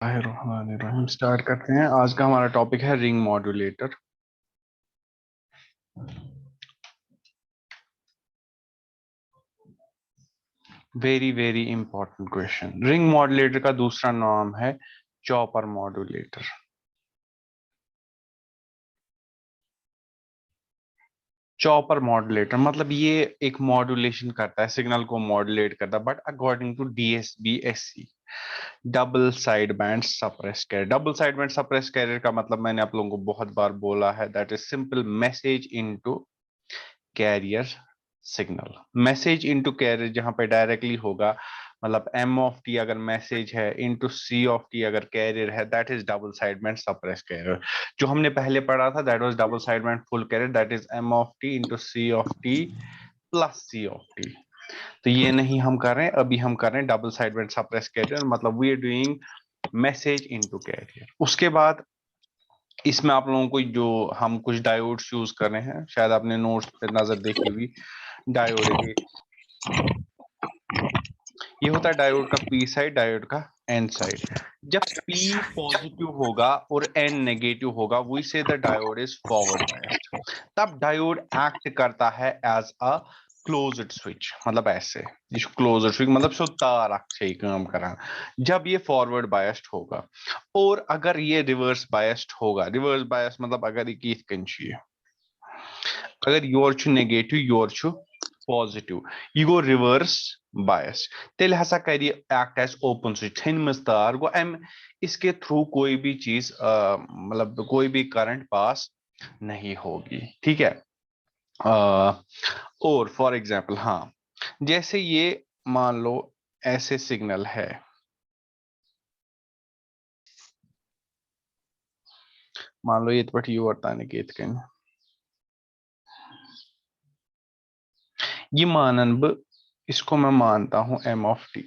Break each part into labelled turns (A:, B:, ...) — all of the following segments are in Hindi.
A: बिस्मिल्लाहिर्रहमानिर्रहीम। स्टार्ट करते हैं। आज का हमारा टॉपिक है ring modulator. Very very important question. Ring modulator का दूसरा नाम है चॉपर मॉड्यूलेटर। चॉपर मॉड्यूलेटर मतलब ये एक मॉड्यूलेशन करता है, सिग्नल को मॉड्यूलेट करता है, but according to DSB-SC, double side band suppress carrier. Double side band suppress carrier का मतलब मैंने आप लोगों को बहुत बार बोला है, that is simple message into carrier signal. Message into carrier जहां पे डायरेक्टली होगा, मतलब M ऑफ टी अगर मैसेज है इनटू C ऑफ टी अगर कैरियर है, that is double side band suppress carrier. जो हमने पहले पढ़ा था that was double side band full carrier, that is M of T into C of T plus C of T. तो ये नहीं हम कर रहे हैं, अभी हम कर रहे हैं double side band suppress carrier, मतलब we are doing message into carrier. उसके बाद इसमें आप लोगों को जो हम कुछ डायोड्स यूज कर रहे हैं, शायद आपने नोट्स पे नजर देखी हुई। डायोड ये होता है डायोड का पी साइड, डायोड का एन साइड। जब पी पॉजिटिव होगा और एन नेगेटिव होगा, वी से the diode is forward biased. तब डायोड एक्ट करता है एज अ क्लोज्ड स्विच, मतलब ऐसे क्लोज्ड स्विच मतलब सो तार अच्छे ही काम करा जब ये फॉरवर्ड बायस्ड होगा। और अगर ये रिवर्स बायस्ड होगा, रिवर्स बायस्ड मतलब अगर ये अगर योर छु नेगेटिव योर छु पॉजिटिव, यह गो रिवर्स बायस, तेल हसा कर एक्ट एज ओपन स्विच मज तार गो एम, इसके थ्रू कोई भी चीज मतलब कोई भी करंट पास नहीं होगी। ठीक है। और फॉर एग्जांपल, हाँ, जैसे ये मान लो ऐसे सिग्नल है, मान लो ये पट यू वर्ताने के ये मानन ब, इसको मैं मानता हूं M ऑफ टी।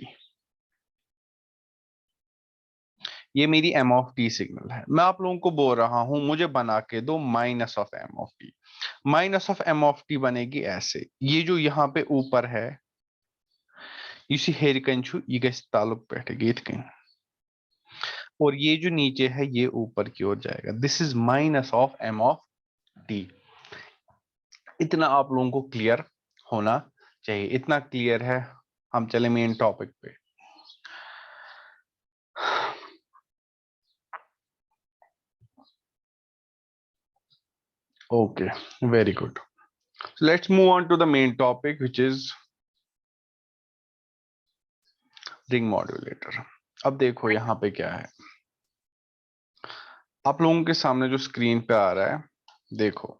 A: ये मेरी M ऑफ टी सिग्नल है। मैं आप लोगों को बोल रहा हूं मुझे बना के दो minus of M of T. Minus of M of T बनेगी ऐसे, ये जो यहाँ पे ऊपर है इसी हेरिकन छु ये गैस ताल्लुक बैठे गीत कहीं, और ये जो नीचे है ये ऊपर की ओर जाएगा। This is minus of M of T. इतना आप लोगों को क्लियर होना चाहिए। इतना क्लियर है, हम चले मेन टॉपिक पे। Okay, very good. So let's move on to the main topic, which is ring modulator. अब देखो यहाँ पे क्या है, आप लोगों के सामने जो स्क्रीन पे आ रहा है, देखो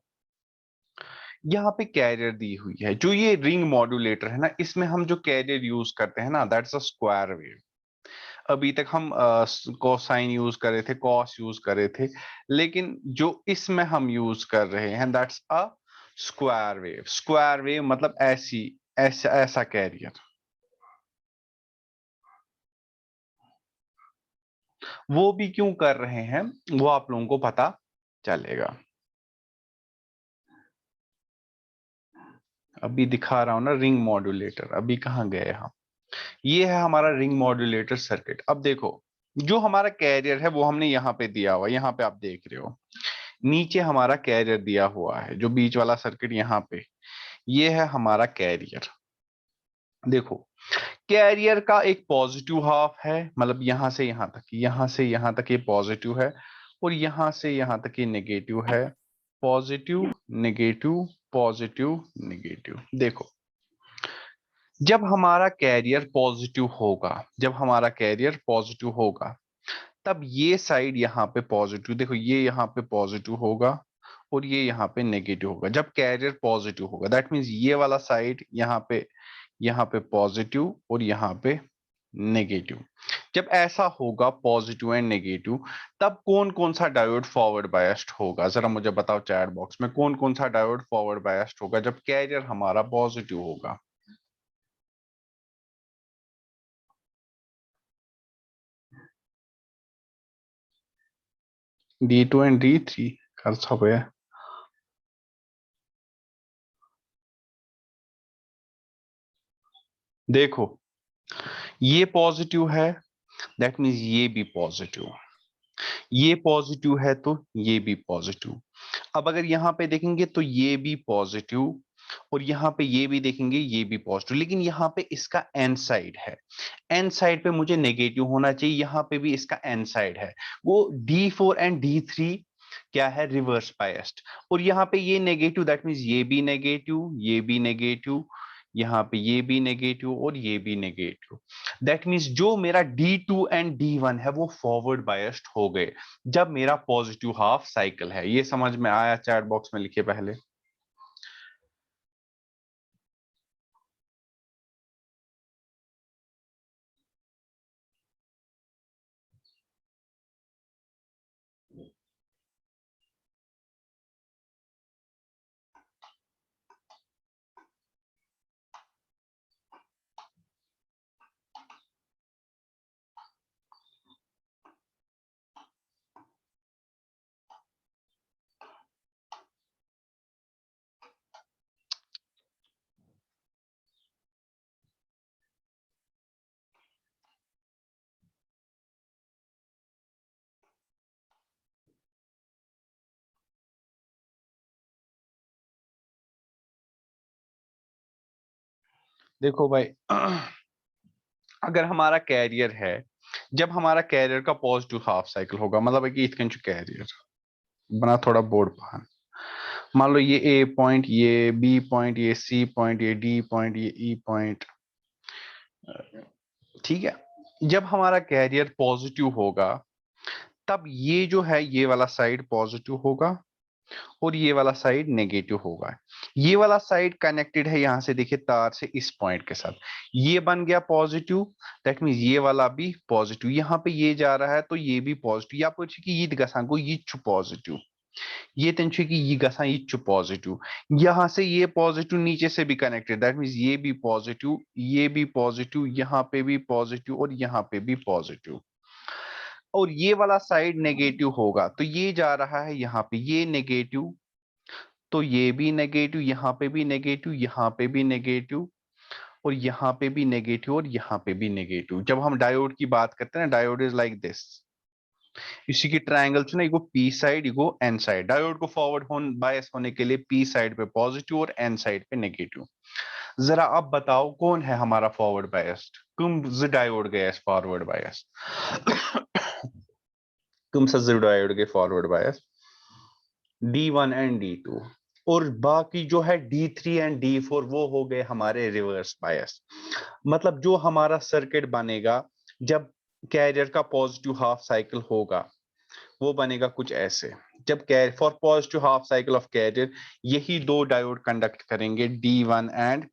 A: यहाँ पे कैरियर दी हुई है। जो ये रिंग मॉड्यूलेटर है ना, इसमें हम जो कैरियर यूज करते हैं ना, दैट्स अ स्क्वायर वेव। अभी तक हम कोसाइन यूज कर रहे थे, कॉस यूज कर रहे थे, लेकिन जो इसमें हम यूज कर रहे हैं that's a square wave. Square wave मतलब ऐसी ऐसा ऐसा कैरियर। वो भी क्यों कर रहे हैं वो आप लोगों को पता चलेगा। अभी दिखा रहा हूं ना रिंग मॉड्यूलेटर, अभी कहाँ गए हम। ये है हमारा रिंग मॉड्यूलेटर सर्किट। अब देखो जो हमारा कैरियर है वो हमने यहाँ पे दिया हुआ, यहाँ पे आप देख रहे हो नीचे हमारा कैरियर दिया हुआ है, जो बीच वाला सर्किट यहाँ पे, ये है हमारा कैरियर। देखो कैरियर का एक पॉजिटिव हाफ है, मतलब यहां से यहां तक, यहां से यहां तक ये पॉजिटिव है, और यहां से यहां तक ये नेगेटिव है। Positive negative positive negative. देखो जब हमारा कैरियर पॉजिटिव होगा, जब हमारा कैरियर पॉजिटिव होगा, तब ये साइड यहाँ पे पॉजिटिव, देखो ये यहाँ पे पॉजिटिव होगा और ये यहाँ पे नेगेटिव होगा। जब कैरियर पॉजिटिव होगा दैट मीन्स ये वाला साइड यहाँ पे पॉजिटिव और यहाँ पे नेगेटिव। जब ऐसा होगा पॉजिटिव एंड नेगेटिव, तब कौन कौन सा डायोड फॉरवर्ड बायस्ड होगा, जरा मुझे बताओ चैट बॉक्स में, कौन कौन सा डायोड फॉरवर्ड बायस्ड होगा जब कैरियर हमारा पॉजिटिव होगा। D2 एंड D3 कर सब है। देखो ये पॉजिटिव है दैट मीन्स ये भी पॉजिटिव, ये पॉजिटिव है तो ये भी पॉजिटिव। अब अगर यहाँ पे देखेंगे तो ये भी पॉजिटिव, और यहाँ पे ये भी देखेंगे ये भी पॉजिटिव, लेकिन यहाँ पे इसका एन साइड है, एन साइड पे मुझे नेगेटिव होना चाहिए, यहाँ पे भी इसका एन साइड है, वो D4 एंड D3 क्या है, रिवर्स बायस्ड। और यहाँ पे ये नेगेटिव, दैट मीन्स ये भी नेगेटिव, ये भी नेगेटिव, यहाँ पे ये भी नेगेटिव और ये भी नेगेटिव। दैट मीन्स जो मेरा D2 एंड D1 है वो फॉरवर्ड बायस्ड हो गए जब मेरा पॉजिटिव हाफ साइकिल है। ये समझ में आया? चैट बॉक्स में लिखिए पहले। देखो भाई, अगर हमारा कैरियर है, जब हमारा कैरियर का पॉजिटिव हाफ साइकिल होगा, मतलब है कि इथकन कैरियर बना थोड़ा बोर्ड पहन, मान लो ये ए पॉइंट, ये बी पॉइंट, ये सी पॉइंट, ये डी पॉइंट, ये ई पॉइंट, ठीक है। जब हमारा कैरियर पॉजिटिव होगा तब ये जो है ये वाला साइड पॉजिटिव होगा और ये वाला साइड नेगेटिव होगा। ये वाला साइड कनेक्टेड है यहां से, देखिए तार से इस पॉइंट के साथ, ये बन गया पॉजिटिव, दैट मींस ये वाला भी पॉजिटिव, यहाँ पे ये जा रहा है तो ये भी पॉजिटिव, या पूछे कि ये गसान को ये पॉजिटिव, ये तेंशु कि ये गसान ये पॉजिटिव, यहां से ये पॉजिटिव नीचे से भी कनेक्टेड, दैट मींस ये भी पॉजिटिव, ये भी पॉजिटिव, यहाँ पे भी पॉजिटिव और यहाँ पे भी पॉजिटिव। और ये वाला साइड नेगेटिव होगा तो ये जा रहा है यहाँ पे, ये नेगेटिव तो ये भी नेगेटिव, यहाँ पे भी नेगेटिव, यहाँ पे भी नेगेटिव और यहाँ पे भी नेगेटिव और यहाँ पे भी नेगेटिव। जब हम डायोड की बात करते हैं ना, डायोड इज लाइक दिस, इसी की ट्रायंगल से ना, इको पी साइड इको एन साइड, डायोड को फॉरवर्ड बायस होने के लिए पी साइड पे पॉजिटिव और एन साइड पे नेगेटिव। जरा अब बताओ कौन है हमारा फॉरवर्ड बायस्ड? कम डायोड गया फॉरवर्ड बायस, कम सा डायोड के forward bias, D1 and D2, और बाकी जो है D3 एंड D4 वो हो गए हमारे रिवर्स बायस। मतलब जो हमारा सर्किट बनेगा जब कैरियर का पॉजिटिव हाफ साइकिल होगा वो बनेगा कुछ ऐसे। जब carrier for positive half cycle of carrier यही दो डायोड कंडक्ट करेंगे D1 एंड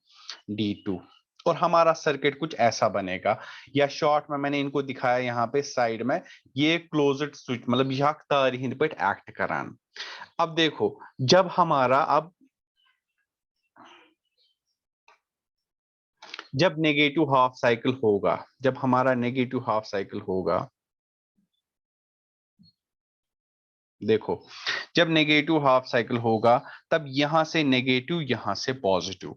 A: D2 और हमारा सर्किट कुछ ऐसा बनेगा, या शॉर्ट में मैंने इनको दिखाया यहाँ पे साइड में, ये क्लोज्ड स्विच मतलब यह तार हिंद पे एक्ट करान। अब देखो, जब हमारा अब जब नेगेटिव हाफ साइकिल होगा, जब हमारा नेगेटिव हाफ साइकिल होगा, देखो जब नेगेटिव हाफ साइकिल होगा तब यहां से नेगेटिव यहां से पॉजिटिव,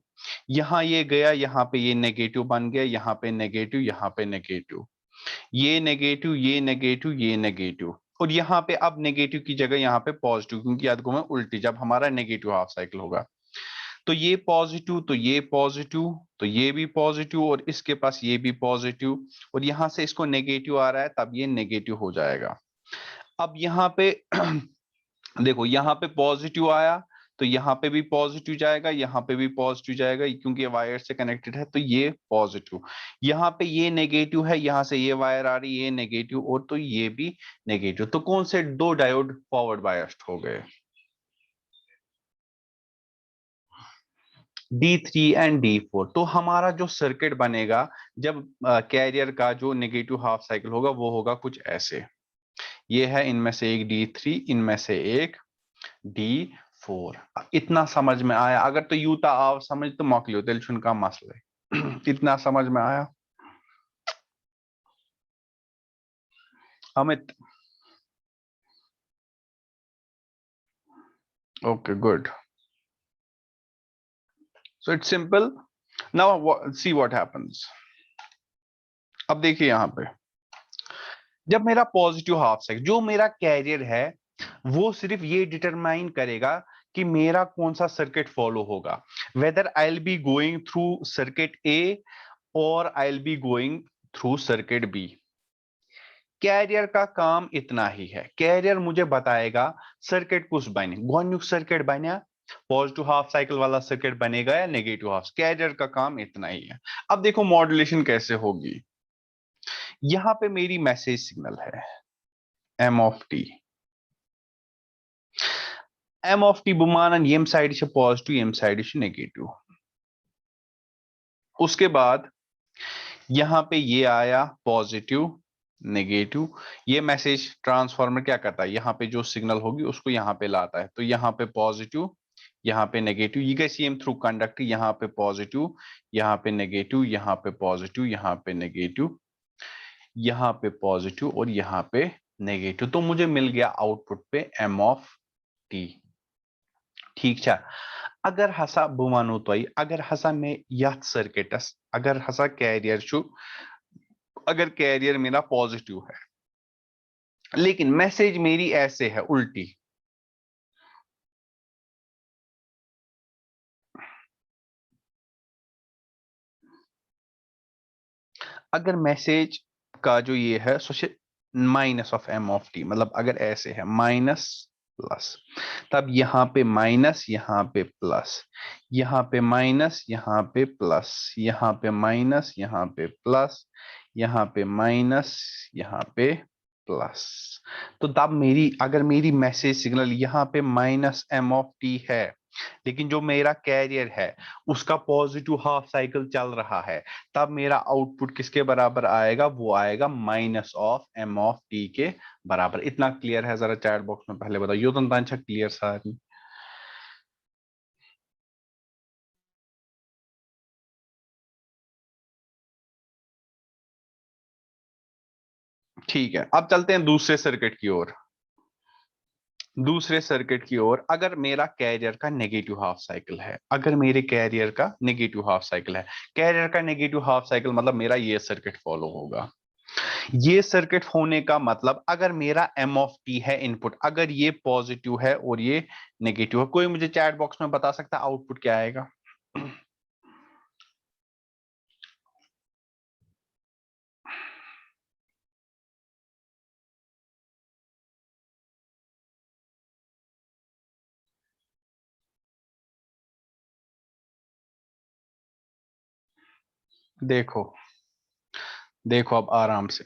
A: यहां ये गया, यहां पे ये नेगेटिव बन गया, यहां पे नेगेटिव, यहां पे नेगेटिव, ये नेगेटिव, ये नेगेटिव, ये नेगेटिव, और यहाँ पे अब नेगेटिव की जगह यहाँ पे पॉजिटिव, क्योंकि याद को मैं उल्टी, जब हमारा नेगेटिव हाफ साइकिल होगा तो ये पॉजिटिव तो ये पॉजिटिव तो ये भी पॉजिटिव और इसके पास ये भी पॉजिटिव, और यहां से इसको नेगेटिव आ रहा है तब ये नेगेटिव हो जाएगा। अब यहाँ पे देखो यहाँ पे पॉजिटिव आया तो यहाँ पे भी पॉजिटिव जाएगा, यहाँ पे भी पॉजिटिव जाएगा, क्योंकि ये वायर से कनेक्टेड है तो ये पॉजिटिव, यहाँ पे ये नेगेटिव है, यहाँ से ये वायर आ रही है ये नेगेटिव, और तो ये भी नेगेटिव, तो कौन से दो डायोड फॉरवर्ड बायस्ड हो गए? D3 and D4। तो हमारा जो सर्किट बनेगा जब कैरियर का जो नेगेटिव हाफ साइकिल होगा वो होगा कुछ ऐसे, ये है इनमें से एक D3, इनमें से एक D4। इतना समझ में आया? अगर तो यूता आव समझ तो मोकलियो दिल का मसले इतना समझ में आया Amit? Okay good, so it's simple. Now see what happens. अब देखिए यहाँ पे जब मेरा पॉजिटिव हाफ साइकिल, जो मेरा कैरियर है वो सिर्फ ये डिटरमाइन करेगा कि मेरा कौन सा सर्किट फॉलो होगा, whether I will be going through circuit A और I will be going through circuit B. Carrier का काम इतना ही है, कैरियर मुझे बताएगा सर्किट कुछ बने, गोन्युक सर्किट बने, पॉजिटिव हाफ साइकिल वाला सर्किट बनेगा या नेगेटिव हाफ। कैरियर का काम इतना ही है। अब देखो मॉड्यूलेशन कैसे होगी। यहां पे मेरी मैसेज सिग्नल है M of T. M of T बुमानन यम साइड से पॉजिटिव यम साइड से नेगेटिव। उसके बाद यहां पे ये आया पॉजिटिव नेगेटिव। ये मैसेज ट्रांसफार्मर क्या करता है, यहाँ पे जो सिग्नल होगी उसको यहाँ पे लाता है। तो यहाँ पे पॉजिटिव, यहाँ पे नेगेटिव, ये गई सीएम थ्रू कंडक्टर, यहाँ पे पॉजिटिव, यहाँ पे नेगेटिव, यहाँ पे पॉजिटिव, यहाँ पे नेगेटिव, यहाँ पे पॉजिटिव और यहाँ पे नेगेटिव। तो मुझे मिल गया आउटपुट पे एम ऑफ टी। ठीक है। अगर हसा बुमानो तो अगर हसा में यथ सर्किटस अगर हसा कैरियर छु, अगर कैरियर मेरा पॉजिटिव है लेकिन मैसेज मेरी ऐसे है उल्टी, अगर मैसेज का जो ये है so minus of M of T, मतलब अगर ऐसे है माइनस प्लस, तब यहां पे माइनस, यहां पे प्लस, यहां पे माइनस, यहां पे प्लस, यहां पे माइनस, यहां पे प्लस, यहां पे माइनस, यहां पे प्लस। तो तब मेरी अगर मेरी मैसेज सिग्नल यहां पे माइनस एम ऑफ टी है लेकिन जो मेरा कैरियर है उसका पॉजिटिव हाफ साइकिल चल रहा है, तब मेरा आउटपुट किसके बराबर आएगा, वो आएगा minus of M of T के बराबर। इतना क्लियर है? जरा चैट बॉक्स में पहले बताओ, यो तो अच्छा क्लियर सारी। ठीक है, अब चलते हैं दूसरे सर्किट की ओर। दूसरे सर्किट की ओर, अगर मेरा कैरियर का नेगेटिव हाफ साइकिल है, अगर मेरे कैरियर का नेगेटिव हाफ साइकिल है, कैरियर का नेगेटिव हाफ साइकिल मतलब मेरा ये सर्किट फॉलो होगा। ये सर्किट होने का मतलब अगर मेरा एम ऑफ टी है इनपुट, अगर ये पॉजिटिव है और ये नेगेटिव है, कोई मुझे चैट बॉक्स में बता सकता है आउटपुट क्या आएगा? देखो, देखो अब आराम से,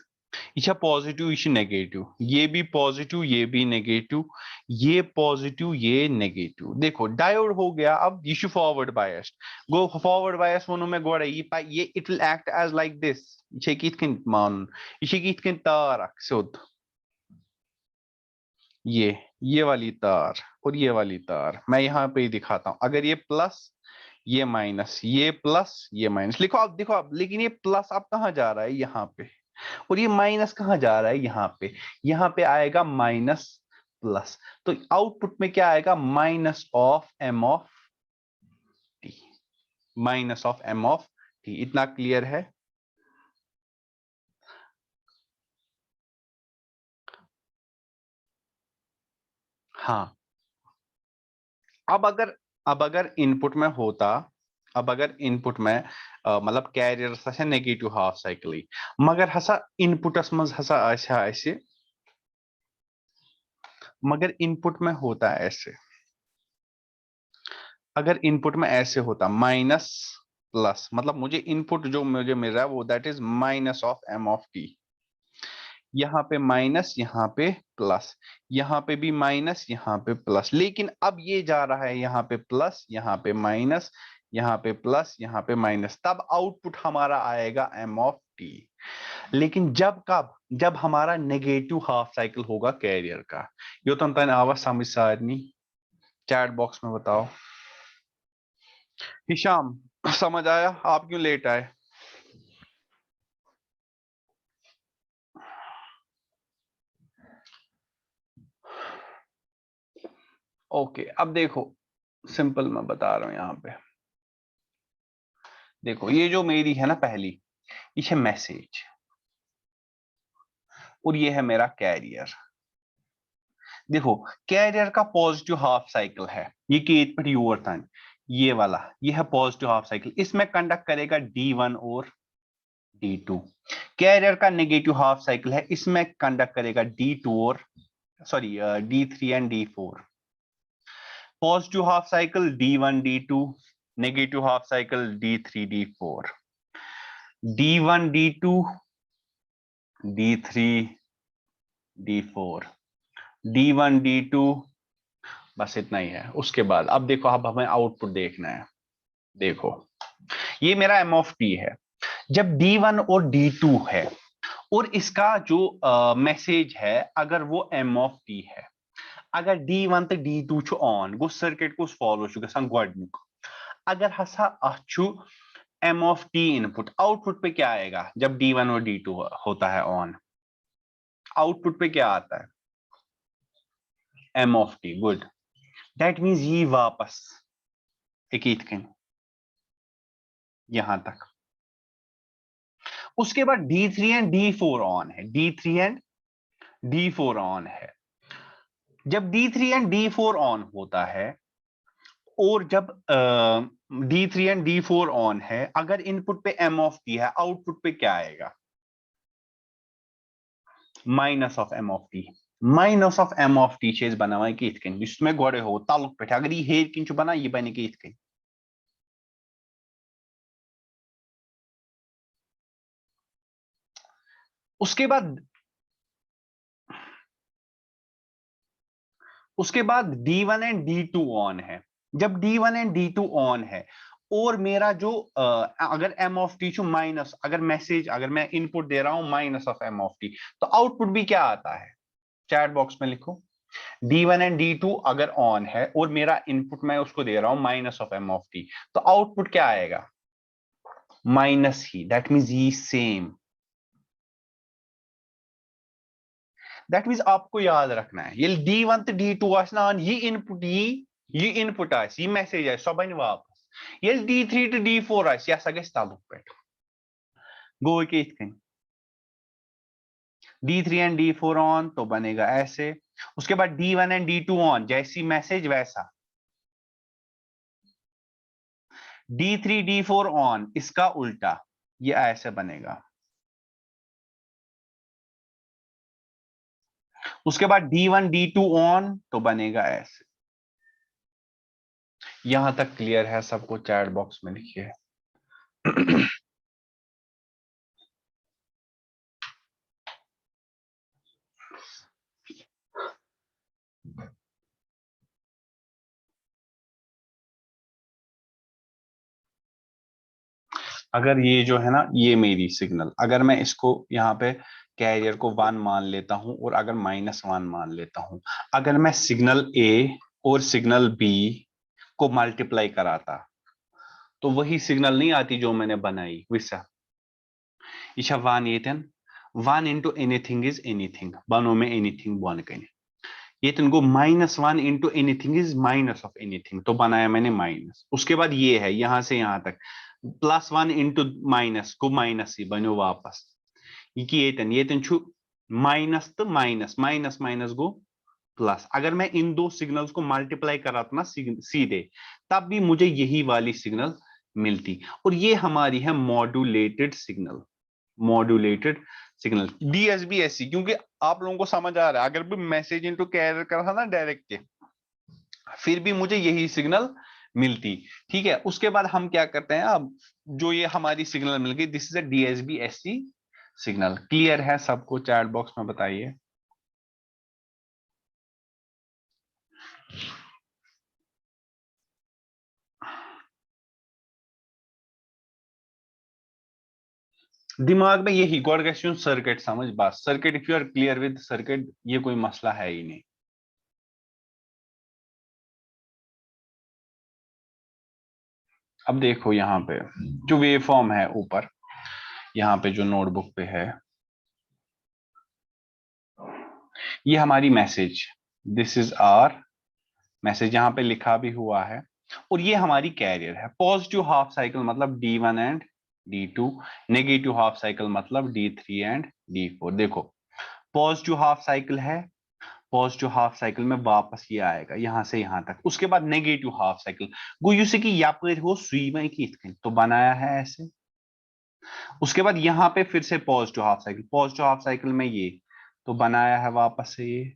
A: ये पॉजिटिव ये नेगेटिव, ये भी पॉजिटिव ये भी नेगेटिव, ये पॉजिटिव ये नेगेटिव। देखो डायोड हो गया अब ये forward biased. Go forward bias वोनो में गोड़ा ये it will act as like this. ये कित कन मान, ये कित कन तार अक सुध, ये वाली तार और ये वाली तार मैं यहाँ पे ही दिखाता हूं। अगर ये प्लस ये माइनस, ये प्लस ये माइनस, लिखो आप, देखो आप, लेकिन ये प्लस अब कहाँ जा रहा है यहाँ पे, और ये माइनस कहाँ जा रहा है यहाँ पे, यहाँ पे आएगा माइनस प्लस। तो आउटपुट में क्या आएगा, minus of M of T, minus of M of T. इतना क्लियर है? हाँ। अब अगर अब अगर इनपुट में होता, अब अगर इनपुट में मतलब कैरियर से नेगेटिव हाफ साइकिल मगर हसा इनपुटस मज हसा आशा ऐसे, मगर इनपुट में होता ऐसे, अगर इनपुट में ऐसे होता माइनस प्लस, मतलब मुझे इनपुट जो मुझे मिल रहा है वो that is minus of M of T. यहाँ पे माइनस, यहाँ पे प्लस, यहाँ पे भी माइनस, यहाँ पे प्लस, लेकिन अब ये जा रहा है यहाँ पे प्लस, यहाँ पे माइनस, यहाँ पे प्लस, यहाँ पे माइनस, तब आउटपुट हमारा आएगा एम ऑफ टी। लेकिन जब कब, जब हमारा नेगेटिव हाफ साइकिल होगा कैरियर का। यो तो आवाज समझ सारनी, चैट बॉक्स में बताओ। हिशाम समझ आया? आप क्यों लेट आए? ओके, अब देखो सिंपल मैं बता रहा हूं यहां पे। देखो ये जो मेरी है ना पहली, ये मैसेज, और ये है मेरा कैरियर। देखो कैरियर का पॉजिटिव हाफ साइकिल है, ये केत पे यूर तन, ये वाला ये है पॉजिटिव हाफ साइकिल, इसमें कंडक्ट करेगा D1 और D2। कैरियर का नेगेटिव हाफ साइकिल है, इसमें कंडक्ट करेगा D2 और sorry D3 and D4। Positive half cycle D1 D2, negative half cycle D3 D4, D1 D2 D3 D4, D1 D2, बस इतना ही है। उसके बाद अब देखो, अब हमें आउटपुट देखना है। देखो ये मेरा m ऑफ t है, जब D1 और D2 है और इसका जो मैसेज है अगर वो m ऑफ t है, अगर D1 तो D2 छु ऑन गो सर्किट को फॉलो छु गसान गोडनुक, अगर हसा अच्छु m of t input, output पे क्या आएगा जब D1 और D2 होता है ऑन, आउटपुट पे क्या आता है m of t। Good, that means ये वापस एक यहां तक। उसके बाद D3 एंड D4 ऑन है, D3 एंड D4 ऑन है। जब D3 एंड D4 ऑन होता है और जब D3 एंड D4 ऑन है, अगर इनपुट पे m ऑफ t है, आउटपुट पे क्या आएगा minus of m of t। Minus of m of t चीज बनावा कि इसमें गोड़े हो तालुक पे, अगर ये हेर किंचु बना ये बने कि उसके बाद D1 एंड D2 ऑन है। जब D1 एंड D2 ऑन है और मेरा जो अगर m ऑफ t चु माइनस, अगर मैसेज अगर मैं इनपुट दे रहा हूं minus of m of t, तो आउटपुट भी क्या आता है चैट बॉक्स में लिखो। D1 एंड D2 अगर ऑन है और मेरा इनपुट मैं उसको दे रहा हूं minus of m of t, तो आउटपुट क्या आएगा माइनस ही, दैट मींस ये सेम। दैट मींस आपको याद रखना है ये D1 तो D2 आसना ये इनपुट ये इनपुट आस ये मैसेज आस सो बन वापस, ये D3 to D4 आस यह गस तलुक पे गो कि D3 एंड D4 ऑन तो बनेगा ऐसे। उसके बाद D1 एंड D2 ऑन, जैसी मैसेज वैसा। D3 D4 ऑन, इसका उल्टा, ये ऐसे बनेगा। उसके बाद D1 D2 ऑन तो बनेगा ऐसे। यहां तक क्लियर है सबको, चैट बॉक्स में लिखिए। अगर ये जो है ना ये मेरी सिग्नल, अगर मैं इसको यहाँ पे कैरियर को 1 मान लेता हूं और अगर -1 मान लेता हूं, अगर मैं सिग्नल ए और सिग्नल बी को मल्टीप्लाई कराता तो वही सिग्नल नहीं आती जो मैंने बनाई विसा। यह 1 into anything is anything बनो में anything बन कने, ये तुमको -1 into anything is minus of anything तो बनाया मैंने माइनस। उसके बाद ये है यहां से यहां तक +1 into माइनस को माइनस ही बनो वापस, ये छु माइनस तो माइनस माइनस माइनस गो प्लस। अगर मैं इन दो सिग्नल्स को मल्टीप्लाई करा था ना सीधे, तब भी मुझे यही वाली सिग्नल मिलती। और ये हमारी है modulated signal, modulated signal DSB-SC। क्योंकि आप लोगों को समझ आ रहा है, अगर भी मैसेज इनटू कैरियर कर रहा ना डायरेक्ट के, फिर भी मुझे यही सिग्नल मिलती। ठीक है, उसके बाद हम क्या करते हैं, अब जो ये हमारी सिग्नल मिल गई, this is a DSB-SC signal. Clear है सबको, चैट बॉक्स में बताइए। दिमाग में यही गॉड सर्किट समझ, बस circuit, if you are clear with circuit, ये कोई मसला है ही नहीं। अब देखो यहाँ पे जो वेव फॉर्म है ऊपर, यहाँ पे जो नोटबुक पे है, ये हमारी message, this is our message, यहाँ पे लिखा भी हुआ है। और ये हमारी कैरियर है। पॉजिटिव हाफ साइकिल मतलब D1 and D2, negative half cycle मतलब D3 एंड D4। देखो पॉजिटिव हाफ साइकिल है, पॉजिटिव हाफ साइकिल में वापस ये आएगा यहां से यहां तक। उसके बाद negative half cycle go you से कि यापर हो सुई में की तो बनाया है ऐसे। उसके बाद यहां पे फिर से पॉजिटिव हाफ साइकिल में ये तो बनाया है वापस से ये।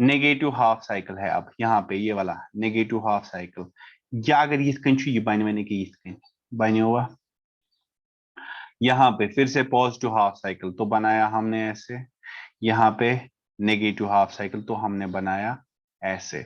A: नेगेटिव हाफ साइकिल है अब यहाँ पे ये वाला नेगेटिव हाफ साइकिल, या अगर ये बने कि बने हुआ यहाँ पे फिर से पॉजिटिव हाफ साइकिल तो बनाया हमने ऐसे। यहाँ पे नेगेटिव हाफ साइकिल तो हमने बनाया ऐसे।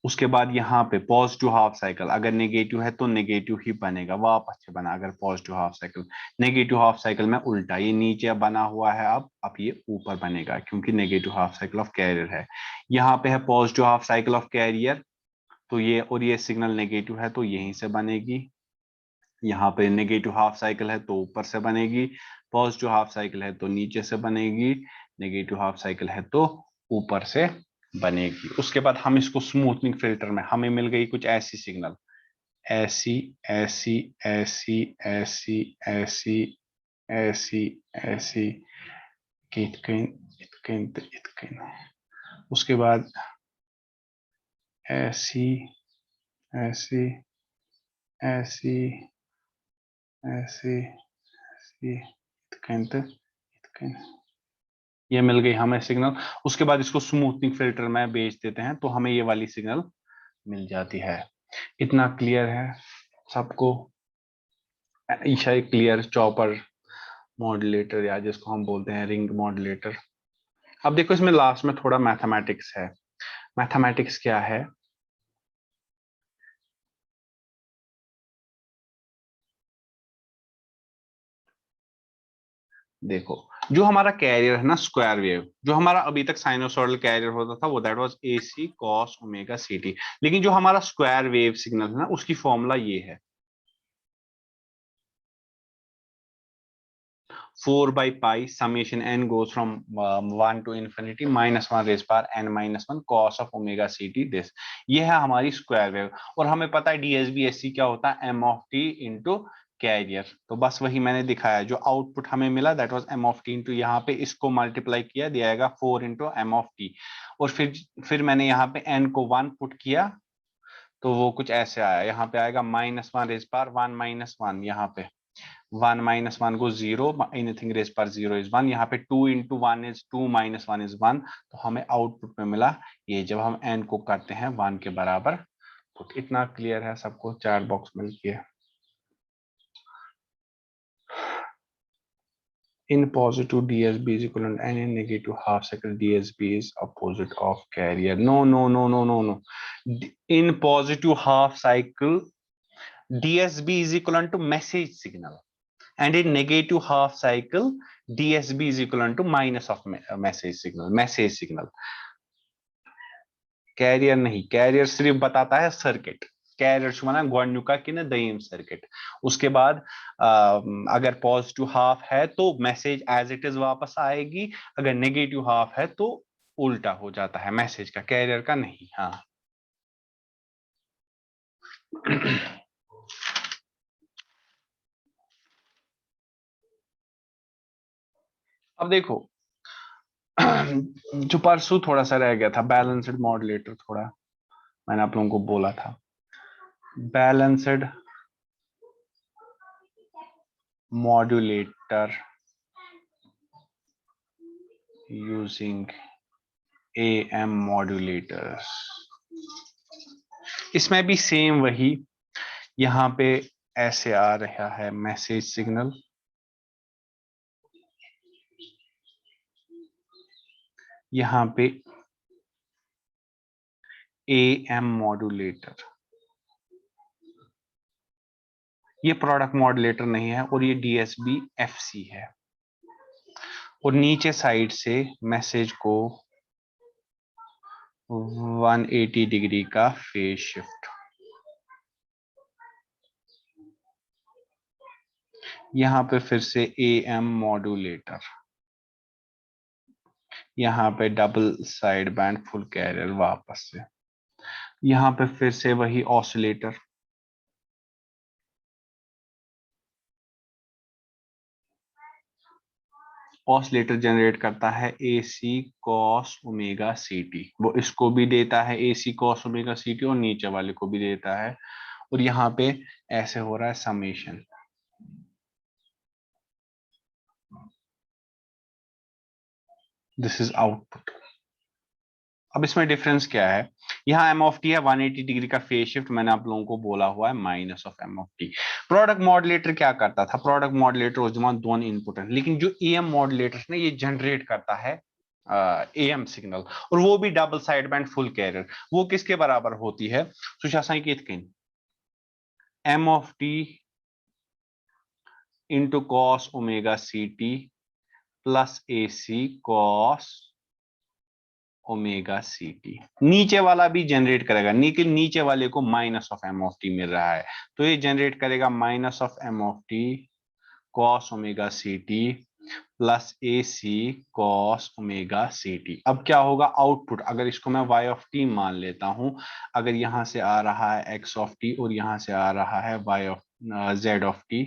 A: उसके बाद यहाँ पे पॉजिटिव हाफ साइकिल, अगर नेगेटिव है तो नेगेटिव ही बनेगा, वापस से बना। अगर positive half cycle, negative half cycle में उल्टा, ये नीचे बना हुआ है अब ये ऊपर बनेगा क्योंकि negative half cycle of carrier है। यहाँ पे है positive half cycle of carrier, तो ये और ये सिग्नल नेगेटिव है तो यहीं से बनेगी। यहाँ पे नेगेटिव हाफ साइकिल है तो ऊपर से बनेगी, पॉजिटिव हाफ साइकिल है तो नीचे से बनेगी, नेगेटिव हाफ साइकिल है तो ऊपर से बनेगी। उसके बाद हम इसको स्मूथनिंग फिल्टर में हमें मिल गई कुछ ऐसी सिग्नल, ऐसी ऐसी ऐसी ऐसी ऐसी ऐसी ऐसी इतकिन इतकिन इतकिन। उसके बाद ऐसी ऐसी ऐसी ऐसी ऐसी इतकिन इतकिन, ये मिल गई हमें सिग्नल। उसके बाद इसको स्मूथनिंग फिल्टर में बेच देते हैं तो हमें ये वाली सिग्नल मिल जाती है। इतना क्लियर है सबको? ईशा क्लियर चॉपर मॉड्यूलेटर या जिसको हम बोलते हैं रिंग मॉड्यूलेटर। अब देखो इसमें लास्ट में थोड़ा मैथमेटिक्स है। मैथमेटिक्स क्या है? देखो जो हमारा कैरियर है ना स्क्वायर वेव, जो हमारा अभी तक साइनोसॉइडल कैरियर होता था वो that was AC cos omega CT, लेकिन जो हमारा स्क्वायर वेव सिग्नल है ना उसकी फॉर्मूला ये है 4 by pi summation n goes from 1 to infinity minus 1 raised power n minus 1 cos of omega ct this। ये है हमारी स्क्वायर वेव। और हमें पता है DSB-SC क्या होता है, m of t into carrier. तो बस वही मैंने दिखाया, जो आउटपुट हमें मिला that was m of t into यहाँ पे इसको मल्टीप्लाई किया दिया जाएगा 4 इंटू m of t। और फिर मैंने यहाँ पे n को 1 पुट किया तो वो कुछ ऐसे आया, यहाँ पे आएगा -1 रेज पावर 1 माइनस 1, यहाँ पे 1 माइनस 1 को 0, एनीथिंग रेज पर 0 इज 1, यहाँ पे 2 इंटू 1 इज 2 माइनस 1 इज 1। तो हमें आउटपुट में मिला ये, जब हम n को करते हैं 1 के बराबर। तो इतना क्लियर है सबको? चैट बॉक्स में लिखिए। In positive DSB is equivalent and in negative half cycle DSB is opposite of carrier. No, no, no, no, no, no. In positive half cycle DSB is equivalent to message signal, and in negative half cycle DSB is equivalent to minus of message signal। Carrier नहीं, कैरियर सिर्फ बताता है सर्किट। कैरियर छुमाना गोन्युका की ना दईम सर्किट। उसके बाद अगर पॉजिटिव हाफ है तो मैसेज एज इट इज वापस आएगी, अगर नेगेटिव हाफ है तो उल्टा हो जाता है मैसेज का, कैरियर का नहीं। हाँ अब देखो जो परसों थोड़ा सा रह गया था बैलेंस्ड मॉड्यूलेटर, थोड़ा मैंने आप लोगों को बोला था balanced modulator using AM modulators. इसमें भी सेम वही, यहाँ पे ऐसे आ रहा है मैसेज सिग्नल, यहाँ पे AM मॉड्यूलेटर, ये प्रोडक्ट मॉड्यूलेटर नहीं है और ये DSB FC है। और नीचे साइड से मैसेज को 180 डिग्री का फेज शिफ्ट, यहाँ पे फिर से AM मॉड्यूलेटर, यहाँ पे double side band full carrier वापस से, यहाँ पे फिर से वही ऑसिलेटर, ऑसिलेटर जनरेट करता है ए C cos omega C T, वो इसको भी देता है ए C cos omega C T और नीचे वाले को भी देता है, और यहाँ पे ऐसे हो रहा है समेशन। This is output. अब इसमें डिफरेंस क्या है, यहाँ एम ऑफ टी है 180 डिग्री का फेज शिफ्ट, मैंने आप लोगों को बोला हुआ है minus of M of T. Product modulator क्या करता था, प्रोडक्ट मॉड्यूलेटर उस जमान दोनों इनपुट है, लेकिन जो एएम मॉड्यूलेटर ने ये जनरेट करता है एएम सिग्नल, और वो भी double side band full carrier. वो किसके बराबर होती है, M of T into cos omega C T plus A C cos omega C T. नीचे वाला भी जनरेट करेगा, लेकिन नीचे वाले को minus of M of T मिल रहा है, तो ये जनरेट करेगा minus of M of T cos omega C T plus A C cos omega C T. अब क्या होगा आउटपुट, अगर इसको मैं y ऑफ टी मान लेता हूं, अगर यहां से आ रहा है x ऑफ टी और यहां से आ रहा है y of z of T,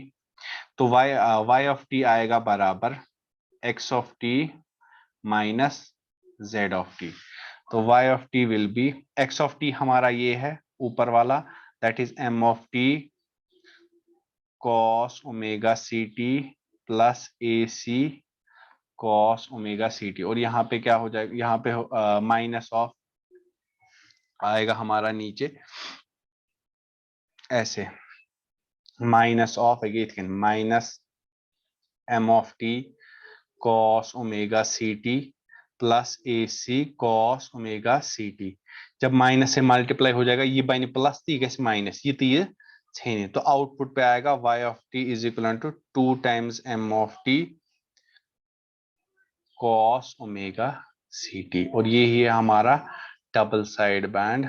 A: तो y ऑफ टी आएगा बराबर x of T minus z of T. तो y of T will be, x of T हमारा ये है ऊपर वाला, that is m of T cos omega C T plus A C cos omega C T, और यहाँ पे क्या हो जाएगा, यहाँ पे माइनस ऑफ आएगा हमारा नीचे ऐसे, minus of again minus M of T cos omega C T plus A C cos omega C T. जब माइनस से मल्टीप्लाई हो जाएगा, ये बाइने प्लस थी कैसे माइनस, ये तो ये छेने, तो आउटपुट पे आएगा y of T is equal to 2 times m of T cos omega C T, और ये ही है हमारा double side band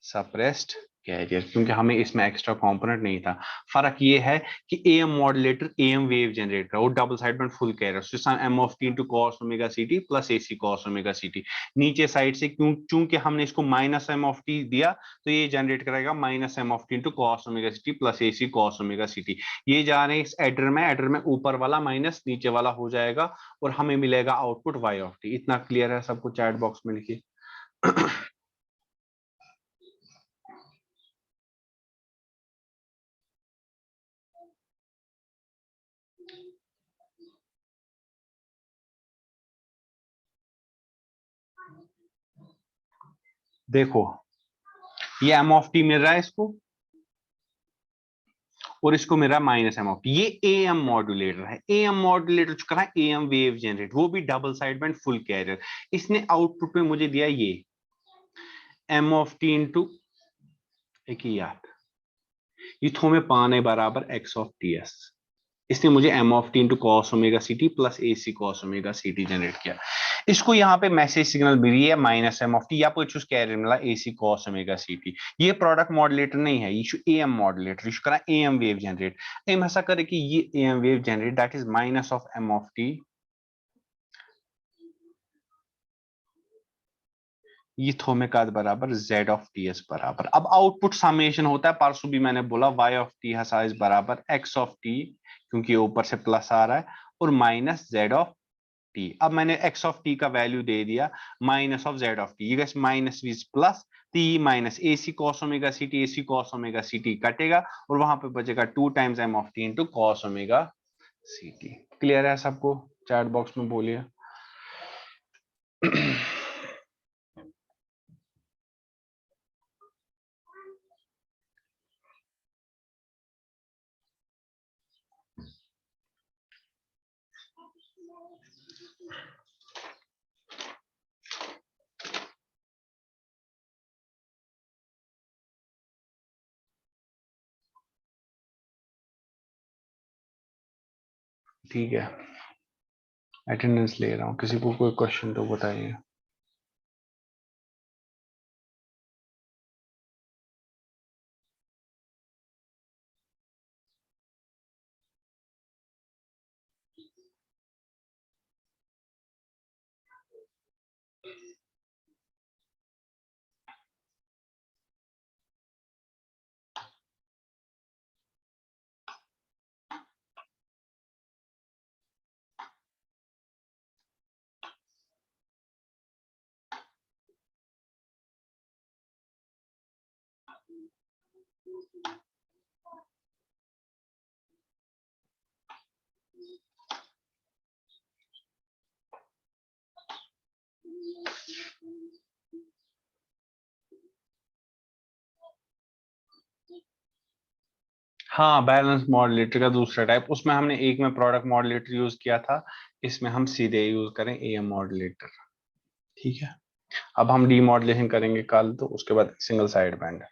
A: suppressed carrier, क्योंकि हमें इसमें एक्स्ट्रा कंपोनेंट नहीं था। फर्क ये है कि AM modulator AM wave generate कर, वो double side band full carrier, M of T into cos omega C T plus A C cos omega C T. नीचे साइड से क्यों, चूंकि हमने इसको माइनस एम ऑफ टी दिया, तो ये जनरेट करेगा minus M of T into cos omega C T plus A C cos omega C T. ये जा रहे हैं इस एडर में ऊपर वाला माइनस नीचे वाला हो जाएगा, और हमें मिलेगा आउटपुट वाई ऑफ टी। इतना क्लियर है सबको, चैट बॉक्स में लिखिए। देखो ये एम ऑफ टी मिल रहा है इसको, और इसको मिल रहा है माइनस एम ऑफ टी। ये ए एम मॉड्यूलेटर है, ए एम मॉड्यूलेटर चुका है ए एम वेव जनरेट, वो भी double side band full carrier. इसने आउटपुट में मुझे दिया ये एम ऑफ टी इंटू एक ही याद, ये थो में पाने बराबर एक्स ऑफ टी एस। इसने मुझे M of T into cos omega C T plus A C cos omega C T generate किया। इसको यहाँ पे मैसेज सिग्नल मिली है माइनस एम ऑफ टी, या आपको चूज कैरियर मिला A C cos omega C T. ये प्रोडक्ट मॉड्यूलेटर नहीं है, ये ए एम मॉड्यूलेटर, इसको करा ए एम वेव जनरेट। एम ऐसा करे कि ये A M wave generate that is minus of M of T, ये थो में का बराबर जेड ऑफ टी एस बराबर। अब आउटपुट समेशन होता है, परसों भी मैंने बोला वाई ऑफ टी इज बराबर एक्स ऑफ टी, क्योंकि ऊपर से प्लस आ रहा है, और माइनस जेड ऑफ टी। अब मैंने एक्स ऑफ टी का वैल्यू दे दिया minus of Z of T, ये गैस माइनस वीज plus T minus A C cos omega C T, A C cos omega C T कटेगा, और वहां पे बचेगा 2 times M of T into cos omega C T. Clear है सबको, चैट बॉक्स में बोलिए। ठीक है, अटेंडेंस ले रहा हूँ, किसी को कोई क्वेश्चन तो बताइए। हाँ, बैलेंस मॉड्यूलेटर का दूसरा टाइप, उसमें हमने एक में प्रोडक्ट मॉड्यूलेटर यूज किया था, इसमें हम सीधे यूज करें एएम मॉड्यूलेटर। ठीक है, अब हम डीमॉड्यूलेशन करेंगे कल, तो उसके बाद सिंगल साइड बैंड।